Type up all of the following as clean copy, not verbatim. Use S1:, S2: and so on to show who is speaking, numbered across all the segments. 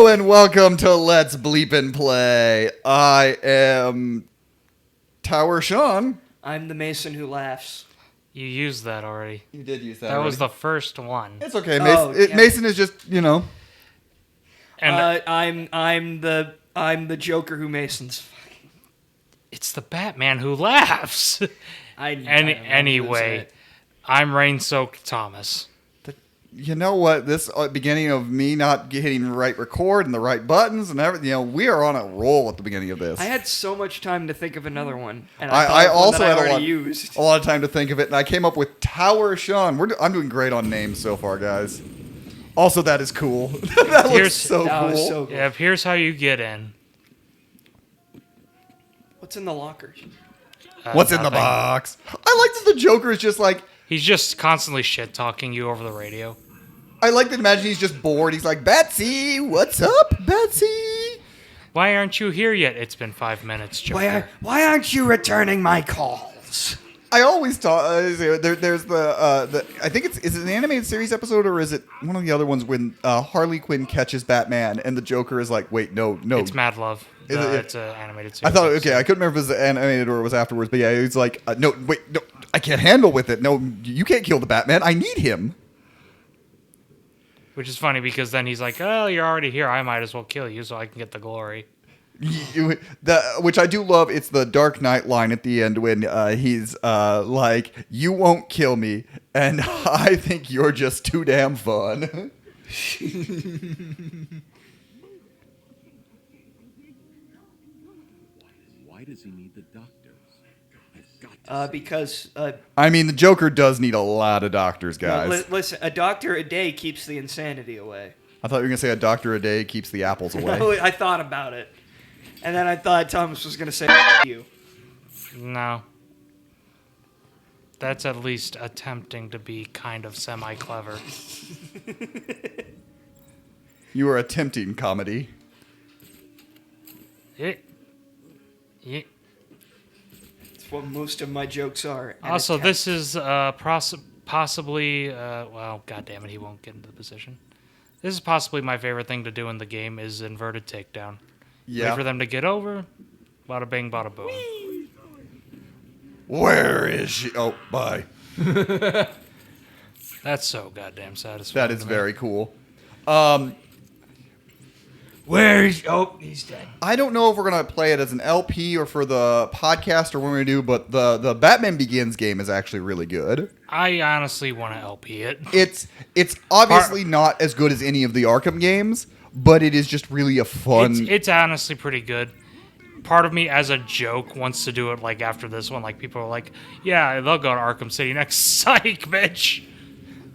S1: and welcome to Let's Bleepin Play. I am Tower Sean.
S2: I'm the Mason who laughs.
S3: You used that already.
S1: You did use that.
S3: That was the first one.
S1: It's okay.
S2: Oh,
S1: Mason,
S2: yeah.
S1: Mason is just, you know.
S3: And
S2: I'm the Joker who Masons.
S3: it's the Batman who laughs. Anyway, I'm Rain Soaked Thomas.
S1: You know what? This beginning of me not hitting the right record and the right buttons and everything, you know, we are on a roll at the beginning of this.
S2: I had so much time to think of another one, and
S1: I also had
S2: used.
S1: a lot of time to think of it, and I came up with Tower Sean. I'm doing great on names so far, guys. Also, that is cool. That looks so
S2: That
S1: cool.
S2: was so cool.
S3: Yeah, here's how you get in.
S2: What's in the lockers?
S1: What's in the
S3: Nothing.
S1: box? I like that the Joker is just like,
S3: He's just constantly shit-talking you over the radio.
S1: I like to imagine he's just bored. He's like, Betsy, what's up, Betsy?
S3: Why aren't you here yet? It's been 5 minutes, Joker.
S2: Why aren't you returning my calls?
S1: I always thought there's the I think is it an animated series episode or is it one of the other ones when Harley Quinn catches Batman and the Joker is like, wait, no.
S3: It's Mad Love. It's an animated series.
S1: I thought, okay, I couldn't remember if it was animated or it was afterwards, but yeah, it's like, no, I can't handle with it. No, you can't kill the Batman. I need him.
S3: Which is funny because then he's like, oh, you're already here. I might as well kill you so I can get the glory.
S1: Which I do love. It's the Dark Knight line at the end when he's like, you won't kill me, and I think you're just too damn fun.
S4: Why does he need the doctors? I've got to
S2: Because
S1: I mean, the Joker does need a lot of doctors, guys.
S2: listen, a doctor a day keeps the insanity away.
S1: I thought you were going to say a doctor a day keeps the apples away.
S2: I thought about it, and then I thought Thomas was gonna say you.
S3: No. That's at least attempting to be kind of semi-clever.
S1: You are attempting comedy.
S3: Yeah.
S2: It's what most of my jokes are. an
S3: Also,
S2: attempt.
S3: this is possibly, well, goddammit, he won't get into the position. This is possibly my favorite thing to do in the game is inverted takedown.
S1: Yeah.
S3: Wait for them to get over, bada bing, bada boom.
S1: Where is she? Oh, bye.
S3: That's so goddamn satisfying.
S1: That is
S3: to me.
S1: very cool.
S2: Where is? Oh, he's dead.
S1: I don't know if we're going to play it as an LP or for the podcast or what we're going to do, but the Batman Begins game is actually really good.
S3: I honestly want to LP it.
S1: It's obviously not as good as any of the Arkham games, but it is just really a fun...
S3: It's honestly pretty good. Part of me, as a joke, wants to do it like after this one. Like people are like, "Yeah, they'll go to Arkham City next." Psych, bitch.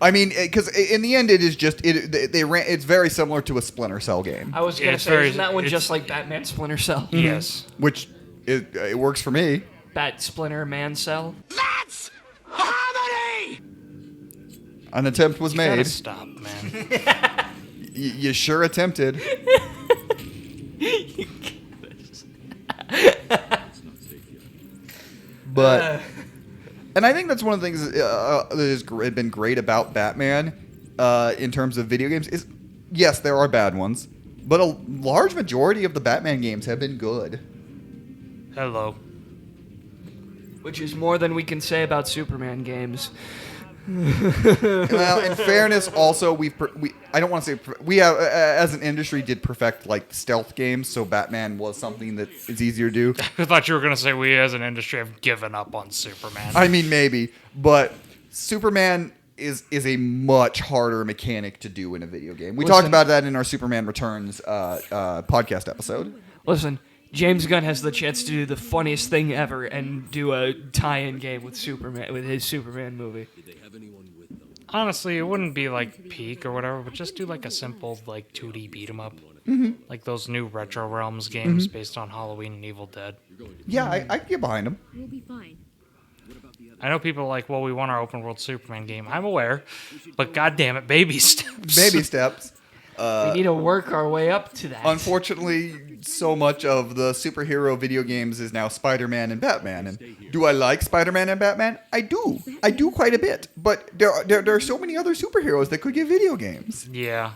S1: I mean, because in the end, it is just it's very similar to a Splinter Cell game,
S2: I was gonna
S3: It's
S2: say,
S3: very-
S2: isn't that one
S3: it's-
S2: just like Batman Splinter Cell?
S3: Yes.
S1: which it works for me.
S2: Bat Splinter Man Cell.
S4: That's harmony!
S1: An attempt was
S3: Gotta
S1: made.
S3: stop, man.
S1: You sure attempted. But, and I think that's one of the things that has been great about Batman in terms of video games is, yes, there are bad ones, but a large majority of the Batman games have been good.
S3: Hello.
S2: Which is more than we can say about Superman games.
S1: Well, in fairness, also I don't want to say we have as an industry did perfect like stealth games, so Batman was something that is easier to do.
S3: I thought you were gonna say we as an industry have given up on Superman.
S1: I mean, maybe, but Superman is a much harder mechanic to do in a video game. We talked about that in our Superman Returns podcast episode.
S2: Listen, James Gunn has the chance to do the funniest thing ever and do a tie-in game with Superman, with his Superman movie.
S3: Honestly, it wouldn't be like Peak or whatever, but just do like a simple like 2D beat 'em up, like those new Retro Realms games based on Halloween and Evil Dead.
S1: Yeah, I can get behind him.
S5: We'll be fine.
S3: I know people are like, well, we want our open world Superman game. I'm aware, but goddamn it, baby steps.
S1: Baby steps.
S2: We need to work our way up to that.
S1: Unfortunately, so much of the superhero video games is now Spider-Man and Batman. And do I like Spider-Man and Batman? I do. I do quite a bit. But there are so many other superheroes that could get video games.
S3: Yeah.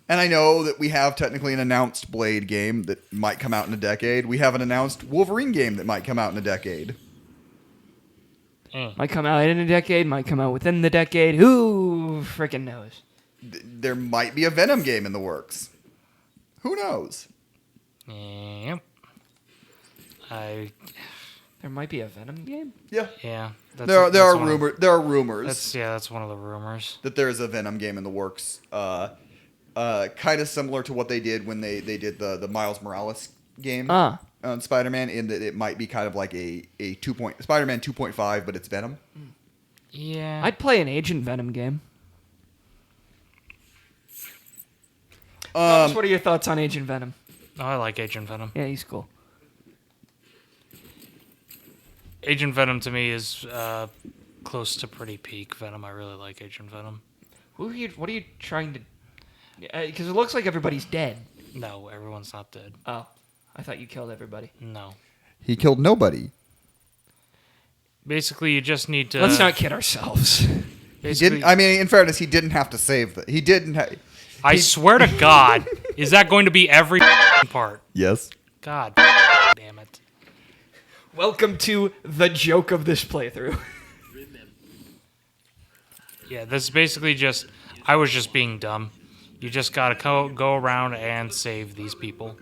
S1: And I know that we have technically an announced Blade game that might come out in a decade. We have an announced Wolverine game that might come out in a decade.
S2: Might come out in a decade, might come out within the decade. Who freaking knows?
S1: There might be a Venom game in the works. Who knows?
S3: Yep.
S2: There might be a Venom game?
S1: Yeah.
S3: Yeah.
S1: There are rumors.
S3: That's one of the rumors.
S1: That there's a Venom game in the works. Kind of similar to what they did when they did the Miles Morales game on Spider-Man, in that it might be kind of like a Spider-Man 2.5, but it's Venom.
S3: Yeah.
S2: I'd play an Agent Venom game. What are your thoughts on Agent Venom?
S3: Oh, I like Agent Venom.
S2: Yeah, he's cool.
S3: Agent Venom to me is close to pretty peak Venom. I really like Agent Venom.
S2: What are you trying to... Because it looks like everybody's dead.
S3: No, everyone's not dead.
S2: Oh, I thought you killed everybody.
S3: No.
S1: He killed nobody.
S3: Basically, you just need to...
S2: Let's not kid ourselves.
S1: He didn't. I mean, in fairness, he didn't have to save He didn't.
S3: I swear to God, is that going to be every part?
S1: Yes.
S3: God damn it.
S2: Welcome to the joke of this playthrough.
S3: Yeah, this is basically just... I was just being dumb. You just gotta go around and save these people.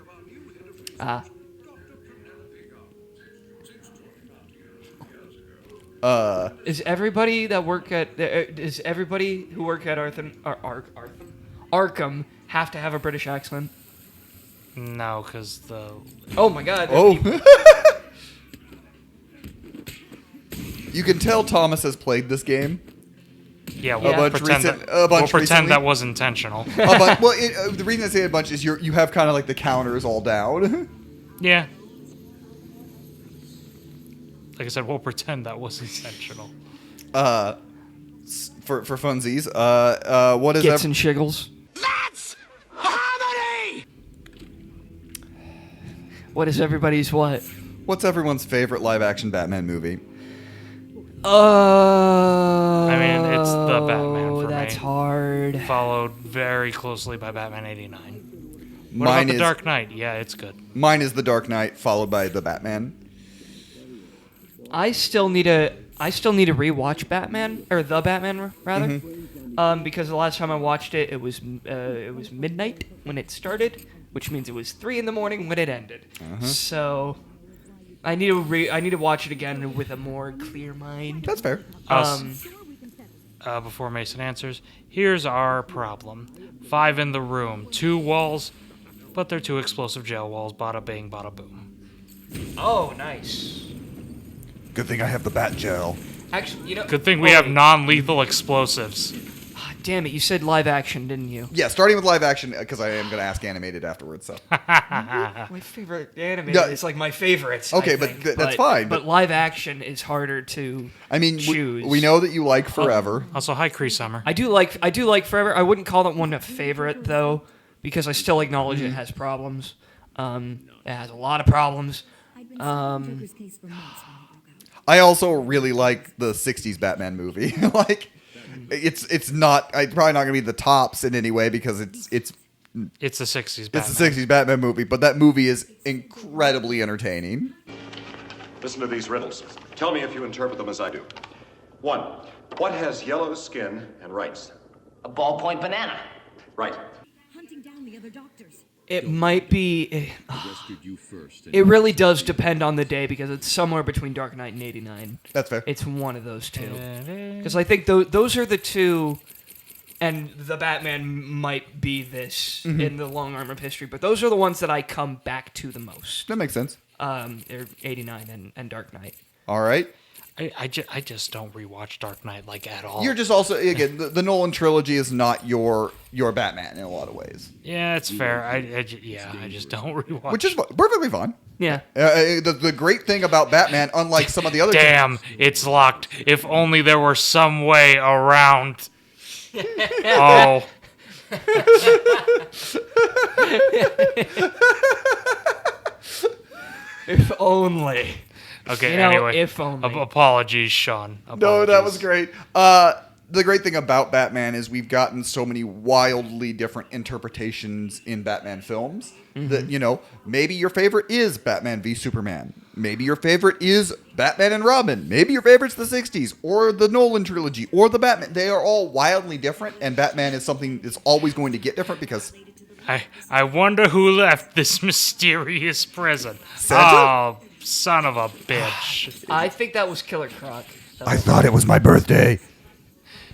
S2: Is everybody who work at Arkham have to have a British accent?
S3: No, because the...
S2: Oh my God.
S1: Oh. You can tell Thomas has played this game.
S3: Yeah,
S2: we'll
S3: pretend
S1: recently.
S3: that was intentional.
S1: The reason I say a bunch is you have kind of like the counters all down.
S3: Yeah. Like I said, we'll pretend that was intentional.
S1: For funsies, what is
S2: Gits and shiggles.
S5: That's harmony!
S2: What is everybody's what?
S1: what's everyone's favorite live action Batman movie?
S3: I mean, it's the Batman for me.
S2: That's hard.
S3: Followed very closely by Batman ~89. What
S1: Mine
S3: about The
S1: is
S3: Dark Knight? Yeah, it's good.
S1: Mine is The Dark Knight, followed by The Batman.
S2: I still need to rewatch Batman, or The Batman rather, because the last time I watched it, it was midnight when it started, which means it was 3 a.m. when it ended. So I need to watch it again with a more clear mind.
S1: That's fair.
S3: Before Mason answers, here's our problem: 5 in the room, 2 walls, but they're 2 explosive jail walls. Bada bing, bada boom.
S2: Oh, nice.
S1: Good thing I have the Bat Gel.
S2: Actually, you know.
S3: Good thing we have non-lethal explosives.
S2: Damn it! You said live action, didn't you?
S1: Yeah, starting with live action, because I am going to ask animated afterwards. So.
S2: My favorite animated is like my favorites.
S1: Okay,
S2: I
S1: but
S2: think,
S1: that's fine.
S2: But live action is harder to.
S1: I mean,
S2: choose.
S1: we know that you like Forever.
S3: Also, hi, Cree Summer.
S2: I do like Forever. I wouldn't call that one a favorite though, because I still acknowledge it has problems. It has a lot of problems.
S1: I also really like the '60s Batman movie. Like, it's not. Probably not going to be the tops in any way because it's
S3: It's the '60s Batman.
S1: It's the '60s Batman movie, but that movie is incredibly entertaining.
S6: Listen to these riddles. Tell me if you interpret them as I do. 1. What has yellow skin and writes?
S5: A ballpoint banana.
S6: Right.
S7: Hunting down the other doctors.
S2: It might be.
S4: Arrested you first.
S2: It really does depend on the day because it's somewhere between Dark Knight and '89.
S1: That's fair.
S2: It's one of those two. Because I think those are the two, and the Batman might be this in the long arm of history, but those are the ones that I come back to the most.
S1: That makes sense.
S2: They're '89 and Dark Knight.
S1: All right.
S3: I just don't rewatch Dark Knight like at all.
S1: You're just also again the Nolan trilogy is not your Batman in a lot of ways,
S3: Yeah, it's fair. I just don't rewatch.
S1: which is perfectly fine.
S2: Yeah.
S1: The great thing about Batman, unlike some of the other
S3: Damn, it's locked. If only there were some way around. Oh.
S2: If only.
S3: Okay,
S2: You know,
S3: anyway.
S2: if only.
S3: Apologies, Sean.
S1: No, that was great. the great thing about Batman is we've gotten so many wildly different interpretations in Batman films that, maybe your favorite is Batman v Superman. Maybe your favorite is Batman and Robin. Maybe your favorite's the 60s or the Nolan trilogy or the Batman. They are all wildly different, and Batman is something that's always going to get different because...
S3: I wonder who left this mysterious present.
S1: Santa?
S3: Oh, son of a bitch.
S2: I think that was Killer Croc.
S1: I thought it was my birthday.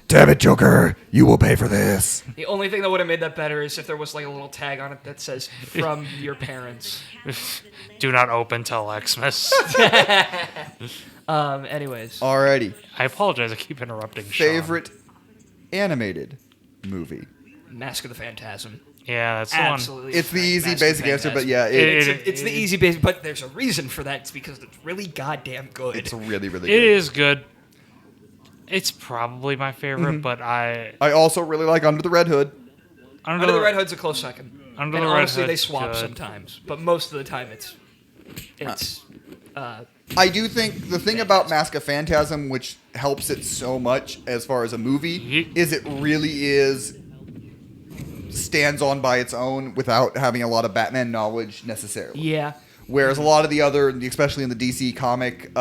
S1: Damn it, Joker. You will pay for this.
S2: The only thing that would have made that better is if there was like a little tag on it that says, from your parents.
S3: Do not open till Xmas.
S2: Anyways.
S1: Alrighty.
S3: I apologize. I keep interrupting Sean.
S1: Favorite animated movie?
S2: Mask of the Phantasm.
S3: Yeah, that's the one.
S2: Absolutely.
S1: It's the easy
S2: Mask of
S1: basic
S2: the
S1: answer, but
S2: Phantasm.
S1: yeah,
S2: It's the easy basic, but there's a reason for that. It's because it's really goddamn good.
S1: it's really, really
S3: It
S1: good.
S3: is good. It's probably my favorite, but
S1: I also really like Under the Red Hood.
S3: Under
S2: Under the Red Hood's a close second.
S3: Under
S2: And
S3: the Red
S2: honestly, they
S3: Hood's
S2: swap
S3: good.
S2: sometimes, but most of the time it's.
S1: I do think the thing about Mask of Phantasm, which helps it so much as far as a movie, is it really is stands on by its own without having a lot of Batman knowledge necessarily.
S2: Yeah.
S1: Whereas a lot of the other, especially in the DC comic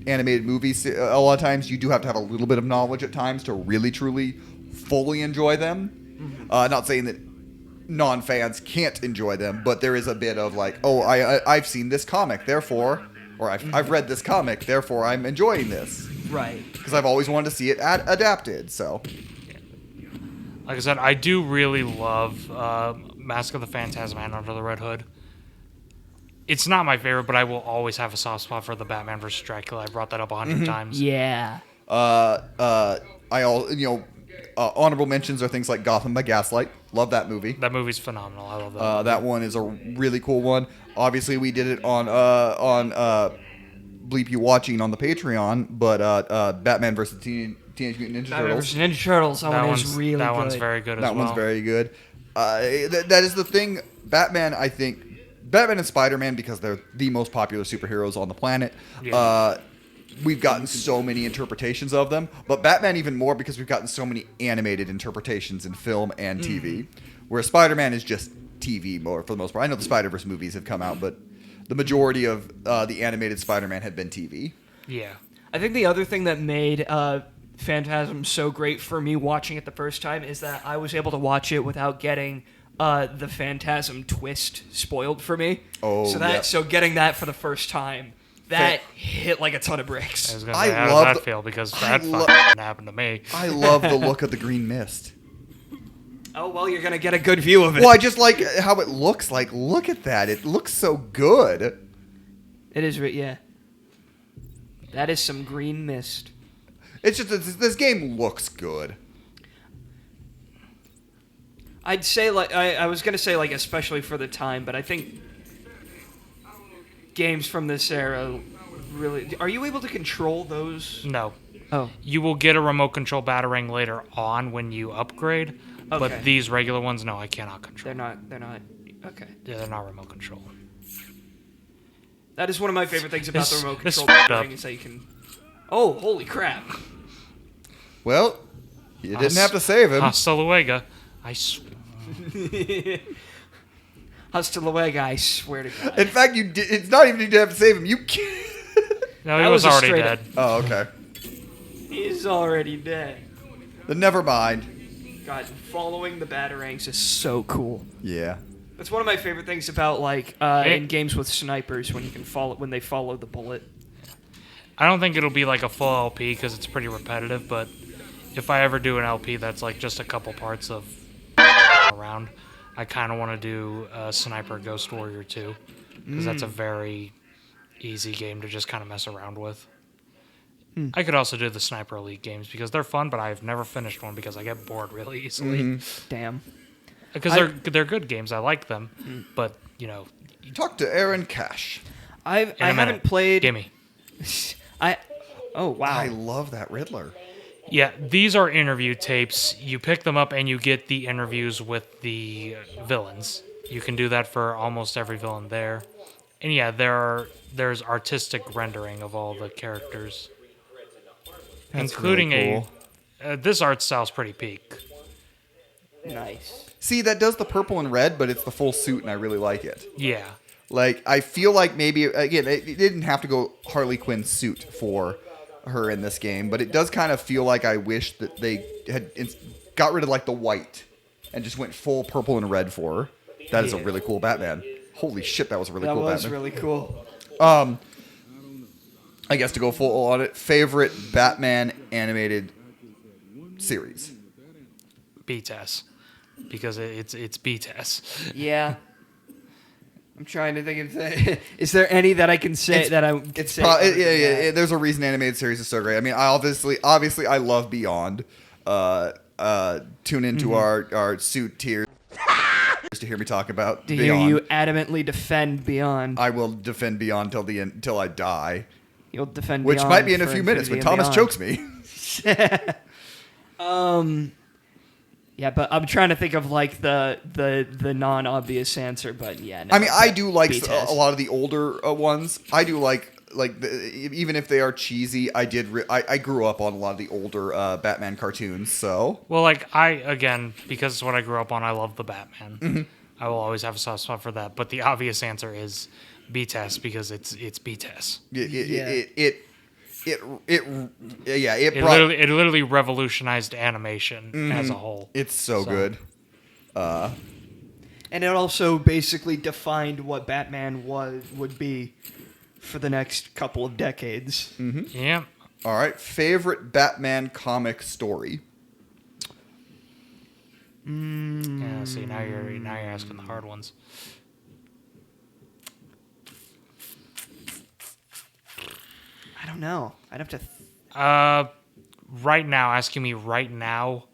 S1: animated movies, a lot of times you do have to have a little bit of knowledge at times to really, truly, fully enjoy them. Not saying that non-fans can't enjoy them, but there is a bit of like, oh, I've seen this comic, therefore, or I've read this comic, therefore I'm enjoying this.
S2: Right.
S1: Because I've always wanted to see it adapted, so.
S3: Like I said, I do really love Mask of the Phantasm and Under the Red Hood. It's not my favorite, but I will always have a soft spot for the Batman vs. Dracula. I brought that up 100 times.
S2: Yeah.
S1: Honorable mentions are things like Gotham by Gaslight. Love that movie.
S3: That movie's phenomenal. I love that.
S1: That one is a really cool one. Obviously, we did it on Bleep You Watching on the Patreon, but Batman vs. Teenage Mutant Ninja
S2: Batman
S1: Turtles.
S2: vs. Ninja Turtles. That one is really good.
S3: That one's very good as well.
S1: That one's very good. That is the thing. Batman, I think, Batman and Spider-Man, because they're the most popular superheroes on the planet.
S3: Yeah.
S1: We've gotten so many interpretations of them, but Batman even more because we've gotten so many animated interpretations in film and TV, where Spider-Man is just TV more for the most part. I know the Spider-Verse movies have come out, but the majority of the animated Spider-Man had been TV.
S3: Yeah.
S2: I think the other thing that made Phantasm so great for me watching it the first time is that I was able to watch it without getting the Phantasm twist spoiled for me.
S1: Oh,
S2: So getting that for the first time, that hit like a ton of bricks.
S3: I was going to say,
S1: I
S3: how
S1: love
S3: did that
S1: the-
S3: feel? Because
S1: I
S3: that
S1: lo-
S3: fucking happened to me.
S1: I love the look of the green mist.
S2: Oh, well, you're going to get a good view of it.
S1: Well, I just like how it looks. Like, look at that. It looks so good.
S2: It is, yeah. That is some green mist.
S1: It's just this game looks good.
S2: I'd say, like, I was going to say, like, especially for the time, but I think games from this era really... Are you able to control those?
S3: No.
S2: Oh.
S3: You will get a remote control Batarang later on when you upgrade,
S2: Okay.
S3: but these regular ones, no, I cannot control.
S2: They're not... Okay.
S3: Yeah, they're not remote control.
S2: That is one of my favorite things about the
S3: This-
S2: remote
S3: this
S2: control
S3: f***ed up.
S2: thing is that you can... Oh, holy crap.
S1: Well, you didn't have to save him.
S3: Hasta luego. I swear.
S2: Hasta luego, I swear to God.
S1: In fact, it's not even you didn't have to save him. You can't.
S3: No, he
S2: That
S3: was
S2: was a
S3: already
S2: straight
S3: dead.
S1: Oh, okay.
S2: He's already dead.
S1: Then never mind.
S2: God, following the Batarangs is so cool.
S1: Yeah.
S2: That's one of my favorite things about, like, in games with snipers when you can when they follow the bullet.
S3: I don't think it'll be like a full LP because it's pretty repetitive, but if I ever do an LP that's like just a couple parts of around, I kind of want to do Sniper Ghost Warrior 2 because that's a very easy game to just kind of mess around with. I could also do the Sniper Elite games because they're fun, but I've never finished one because I get bored really easily.
S2: Damn.
S3: Because they're good games, I like them, but you know,
S1: Talk to Aaron Cash.
S2: I
S3: in a
S2: haven't
S3: minute.
S2: played...
S3: Gimme.
S2: Oh, wow.
S1: I love that Riddler.
S3: Yeah, these are interview tapes. You pick them up and you get the interviews with the villains. You can do that for almost every villain there. And yeah, there's artistic rendering of all the characters,
S1: That's
S3: including
S1: really cool.
S3: this art style's pretty peak.
S2: Nice.
S1: See, that does the purple and red, but it's the full suit, and I really like it.
S3: Yeah.
S1: Like, I feel like maybe, again, it didn't have to go Harley Quinn suit for her in this game, but it does kind of feel like I wish that they had got rid of, like, the white and just went full purple and red for her. That is a really cool Batman. Holy shit, that was a really cool Batman.
S2: That was really cool.
S1: I guess to go full on it, favorite Batman animated series.
S3: BTS. Because it's BTS.
S2: Yeah. I'm trying to think of is there any that I can say that I could say?
S1: Yeah. There's a reason animated series is so great. I mean, obviously, I love Beyond. Tune into our suit tiers to hear me talk about
S2: to
S1: Beyond.
S2: hear you adamantly defend Beyond.
S1: I will defend Beyond till the end, till I die,
S2: You'll defend
S1: which
S2: Beyond
S1: might be in a
S2: for
S1: few minutes when
S2: Infinity
S1: Thomas
S2: and
S1: chokes me.
S2: Yeah, but I'm trying to think of like the non-obvious answer, but yeah. No,
S1: I mean, I do like
S2: BTS.
S1: a lot of the older ones. I do like even if they are cheesy. I grew up on a lot of the older Batman cartoons. So
S3: Well, like, because it's what I grew up on, I love the Batman. I will always have a soft spot for that. But the obvious answer is BTS because it's BTS.
S1: it
S3: It
S1: brought.
S3: literally revolutionized animation as a whole.
S1: It's so good.
S2: And it also basically defined what Batman would be for the next couple of decades.
S3: Yeah.
S1: All right, favorite Batman comic story.
S3: Yeah. See, now you're asking the hard ones.
S2: I don't know. I'd have to.
S3: Right now, asking me right now,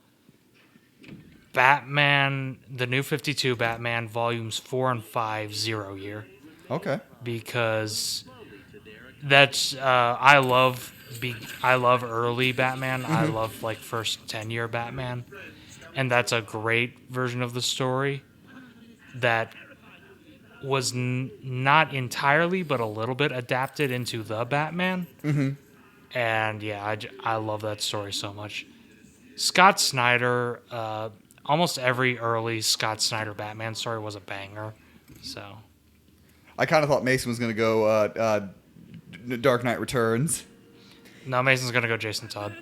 S3: Batman, the New 52 Batman, volumes 4 and 5, 0 year.
S1: Okay.
S3: Because that's I love early Batman. I love like first 10-year Batman, and that's a great version of the story that was not entirely but a little bit adapted into the Batman. And yeah, I love that story so much. Scott Snyder, almost every early Scott Snyder Batman story was a banger. So
S1: I kind of thought Mason was going to go Dark Knight Returns.
S3: no, Mason's gonna go Jason Todd.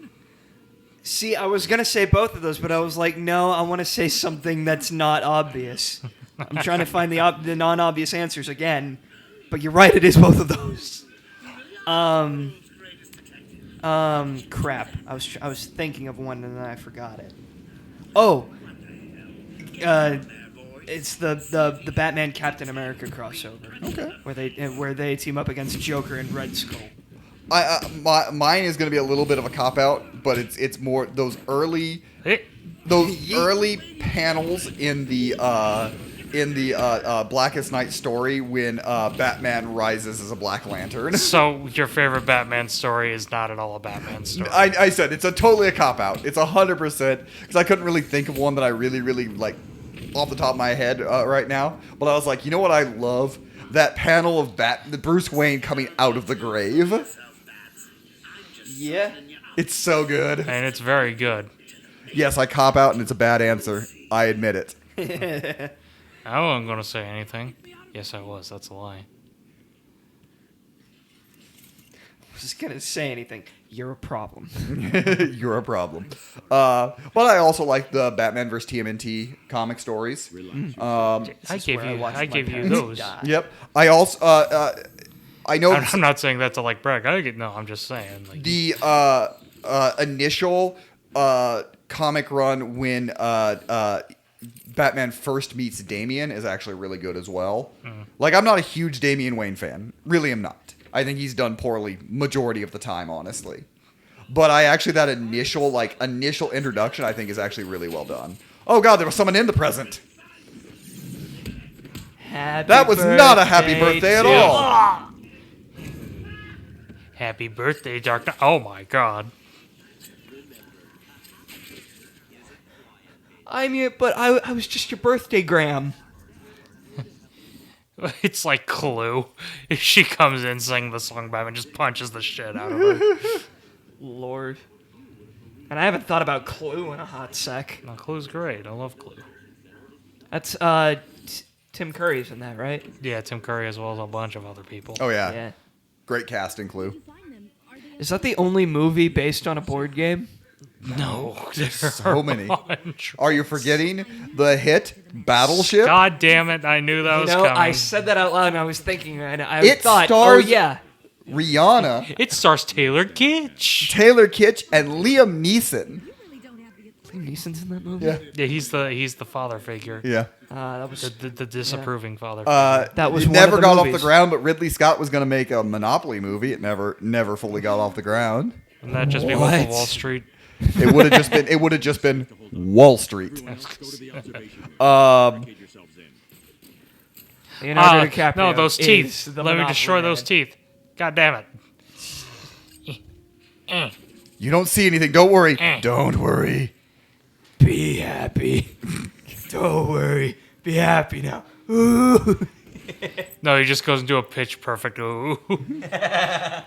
S2: See, I was gonna say both of those, but I was like, no, I want to say something that's not obvious. I'm trying to find the non-obvious answers again, but you're right, it is both of those. Crap. I was thinking of one and then I forgot it. Oh, it's the Batman Captain America crossover.
S1: Okay.
S2: Where they team up against Joker and Red Skull.
S1: Mine is going to be a little bit of a cop out, but it's more those early panels in the Blackest Night story when Batman rises as a Black Lantern.
S3: So your favorite Batman story is not at all a Batman story.
S1: I said it's totally a cop out. It's 100% because I couldn't really think of one that I really like off the top of my head right now. But I was like, you know what I love? That panel of Bruce Wayne coming out of the grave.
S2: Yeah.
S1: It's so good.
S3: And it's very good.
S1: Yes, I cop out and it's a bad answer. I admit it.
S3: I wasn't going to say anything. Yes, I was. That's a lie.
S2: I was gonna say anything. You're a problem.
S1: You're a problem. But I also like the Batman vs. TMNT comic stories.
S3: I gave you those.
S1: Yep. I also I know
S3: I'm not saying that to like brag. I'm just saying. Like,
S1: the initial comic run when Batman first meets Damian is actually really good as well. Like, I'm not a huge Damian Wayne fan. Really am not. I think he's done poorly majority of the time, honestly. But that initial introduction, I think is actually really well done. Oh god, there was someone in the present. That was not a happy birthday at all.
S3: happy birthday, Dark Knight. Oh my god.
S2: But I was just your birthday, Graham.
S3: It's like Clue. She comes in singing the song by him and just punches the shit out of her.
S2: Lord. And I haven't thought about Clue in a hot sec.
S3: No, Clue's great. I love Clue.
S2: That's Tim Curry's in that, right?
S3: Yeah, Tim Curry as well as a bunch of other people.
S1: Oh yeah.
S2: Yeah.
S1: Great casting, Clue.
S2: Is that the only movie based on a board game?
S3: No,
S1: So many. Are you forgetting the hit Battleship?
S3: God damn it! I knew that was coming.
S2: I said that out loud and I was thinking, and I
S1: It
S2: thought,
S1: stars-
S2: oh yeah.
S1: Rihanna,
S3: It stars Taylor Kitsch.
S1: Taylor Kitsch, and Liam Neeson.
S2: Liam Neeson's in that movie?
S1: Yeah.
S3: Yeah, he's the father figure.
S1: Yeah.
S2: That was
S3: The disapproving father.
S2: That was
S1: it
S2: one
S1: never
S2: of the
S1: got off
S2: movies.
S1: the ground, but Ridley Scott was going to make a Monopoly movie. It never fully got off the ground.
S3: Wouldn't that just be Wolf
S2: What?
S3: of Wall Street?
S1: It would have just been Wall Street.
S2: Leonardo DiCaprio.
S3: No, those
S2: is
S3: teeth.
S2: the
S3: Let me
S2: Monopoly
S3: destroy those
S2: man.
S3: teeth. God damn it.
S1: You don't see anything. Don't worry. Don't worry.
S2: Be happy. Don't worry. Be happy now. Ooh.
S3: No, he just goes into a pitch perfect. Ooh.
S1: You're a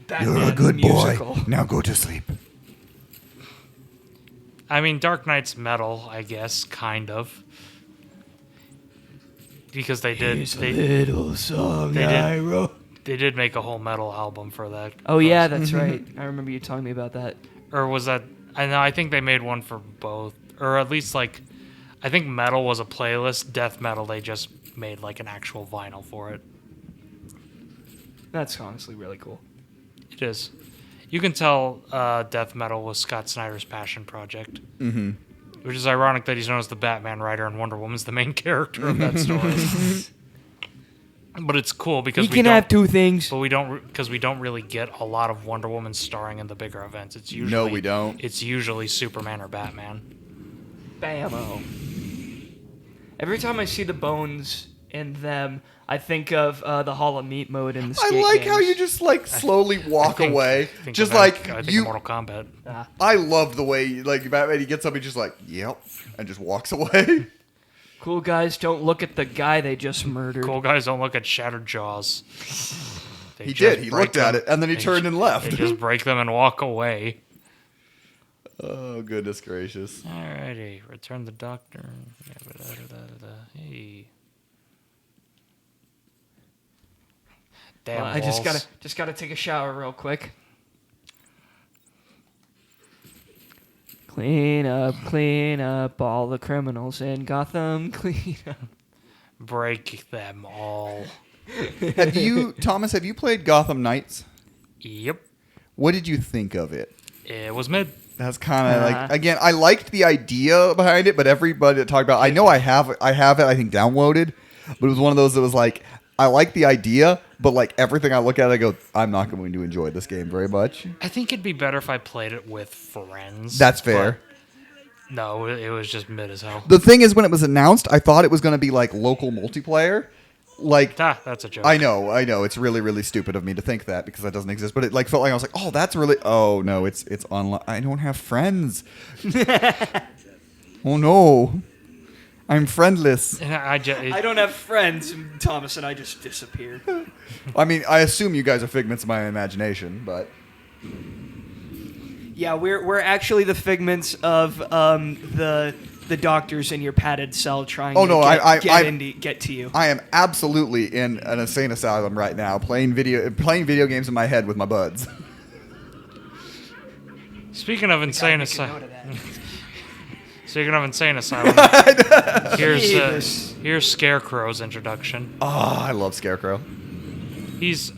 S2: Batman
S1: good
S2: musical.
S1: boy. Now go to sleep.
S3: I mean, Dark Knight's metal, I guess, kind of. Because they did.
S2: Here's a
S3: They,
S2: little song
S3: they did.
S2: I wrote.
S3: they did make a whole metal album for that.
S2: Oh yeah, that's right. I remember you telling me about that.
S3: Or was that? I know. I think they made one for both, or at least like, I think metal was a playlist. Death metal, they just made like an actual vinyl for it.
S2: That's honestly really cool.
S3: It is. You can tell death metal was Scott Snyder's passion project. Mm-hmm. Which is ironic that he's known as the Batman writer and Wonder Woman's the main character of that story. But it's cool because
S2: You
S3: we
S2: can
S3: don't,
S2: have two things.
S3: but we don't really get a lot of Wonder Woman starring in the bigger events. It's usually
S1: No, we don't.
S3: It's usually Superman or Batman.
S2: Bammo. Every time I see the bones in them, I think of the Hall of Meat mode in the
S1: I
S2: skate
S1: like how
S2: games.
S1: you just like slowly walk away. Just
S3: of
S1: like
S3: I think
S1: you.
S3: of Mortal Kombat.
S1: I love the way like Batman. He gets up, he's just like, yep, and just walks away.
S2: Cool guys don't look at the guy they just murdered.
S3: Cool guys don't look at shattered jaws. They
S1: He
S3: just
S1: did. He
S3: break
S1: looked at
S3: them.
S1: it, and then he
S3: They
S1: turned
S3: ju-
S1: and left.
S3: They just break them and walk away.
S1: Oh goodness gracious!
S3: Alrighty, return the doctor. Hey. Damn
S2: I just
S3: walls.
S2: gotta take a shower real quick. Clean up all the criminals in Gotham. Clean up.
S3: break them all.
S1: Have you, Thomas? Have you played Gotham Knights?
S3: Yep,
S1: What did you think of it?
S3: it was mid.
S1: That's kind of like, again, I liked the idea behind it, but everybody that talked about, I know I have it, I think downloaded, but it was one of those that was like, I like the idea, but like everything I look at, I go, I'm not going to enjoy this game very much.
S3: I think it'd be better if I played it with friends.
S1: That's fair.
S3: but No, it was just mid as hell.
S1: The thing is, when it was announced, I thought it was going to be like local multiplayer. Like,
S3: That's a joke.
S1: I know. It's really, really stupid of me to think that because that doesn't exist. But it like felt like I was like, oh, that's really. Oh no, it's online. I don't have friends. Oh no, I'm friendless.
S2: I don't have friends, Thomas, and I just disappeared.
S1: I mean, I assume you guys are figments of my imagination, but
S2: Yeah, we're actually the figments of the doctors in your padded cell trying
S1: Oh,
S2: to
S1: no,
S2: get to you.
S1: I am absolutely in an insane asylum right now, playing video games in my head with my buds.
S3: Speaking of insane
S2: Make a note
S3: asylum,
S2: of that.
S3: speaking of insane asylum,
S2: Jesus.
S3: here's Scarecrow's introduction.
S1: Oh, I love Scarecrow.
S3: He's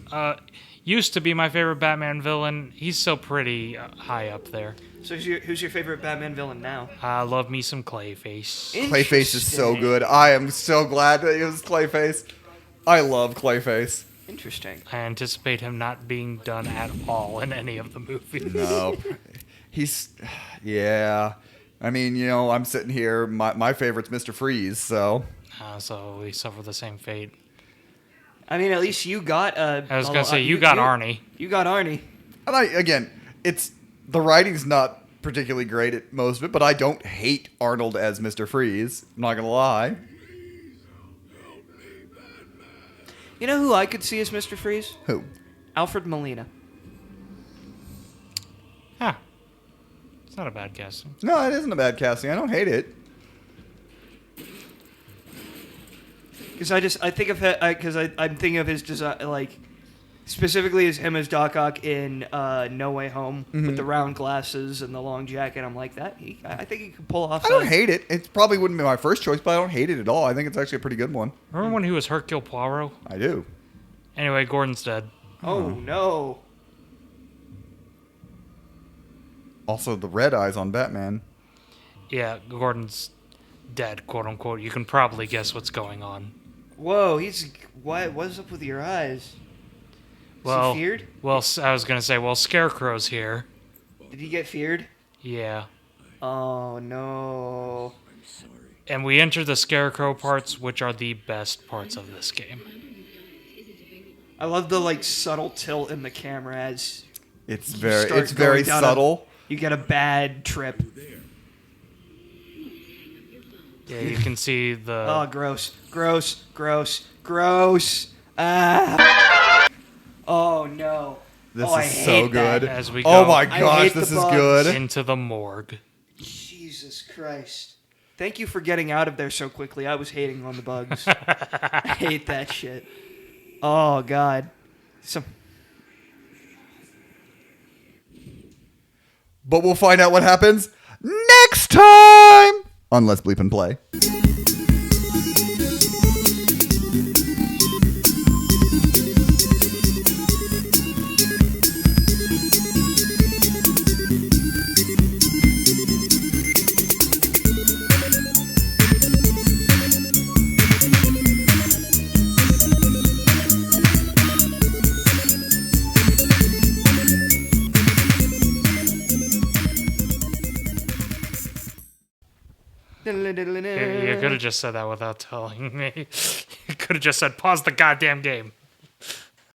S3: used to be my favorite Batman villain. He's still pretty high up there.
S2: So who's your favorite Batman villain now?
S3: I love me some Clayface.
S1: Clayface is so good. I am so glad that it was Clayface. I love Clayface.
S2: Interesting.
S3: I anticipate him not being done at all in any of the movies.
S1: No, yeah. I mean, you know, I'm sitting here. My favorite's Mr. Freeze. So
S3: So we suffer the same fate.
S2: I mean, at least you got.
S3: I was gonna say you got Arnie.
S2: You got Arnie.
S1: and again, it's the writing's not particularly great at most of it, but I don't hate Arnold as Mr. Freeze. I'm not gonna lie.
S2: You know who I could see as Mr. Freeze?
S1: Who?
S2: Alfred Molina.
S3: Not a bad casting.
S1: No, it isn't a bad casting. I don't hate it.
S2: Because I think of it, because I'm thinking of his design, like specifically as him as Doc Ock in No Way Home with the round glasses and the long jacket. I'm like that. I think he could pull off.
S1: I don't hate it. It probably wouldn't be my first choice, but I don't hate it at all. I think it's actually a pretty good one.
S3: Remember when he was Hercule Poirot?
S1: I do.
S3: Anyway, Gordon's dead.
S2: Oh no.
S1: Also, the red eyes on Batman.
S3: Yeah, Gordon's dead, quote unquote. You can probably guess what's going on.
S2: Whoa, what's up with your eyes? Is he feared?
S3: Well, I was gonna say, well, Scarecrow's here.
S2: Did he get feared?
S3: Yeah.
S2: Oh no.
S3: And we enter the Scarecrow parts, which are the best parts of this game.
S2: I love the like subtle tilt in the camera as
S1: It's
S2: you
S1: very
S2: start
S1: it's very
S2: going down
S1: subtle.
S2: you get a bad trip.
S3: Yeah, you can see the...
S2: Oh, gross. Ah. Oh no.
S1: This
S2: I
S1: is so
S2: hate that.
S1: good.
S3: As we
S1: Oh
S3: go
S1: my
S2: I
S1: gosh,
S2: hate
S1: this
S2: the
S1: is
S2: bugs.
S1: good.
S3: into the morgue.
S2: Jesus Christ. Thank you for getting out of there so quickly. I was hating on the bugs. I hate that shit. Oh god.
S1: But we'll find out what happens next time on Let's Bleep and Play.
S3: You could have just said that without telling me. You could have just said, pause the goddamn game.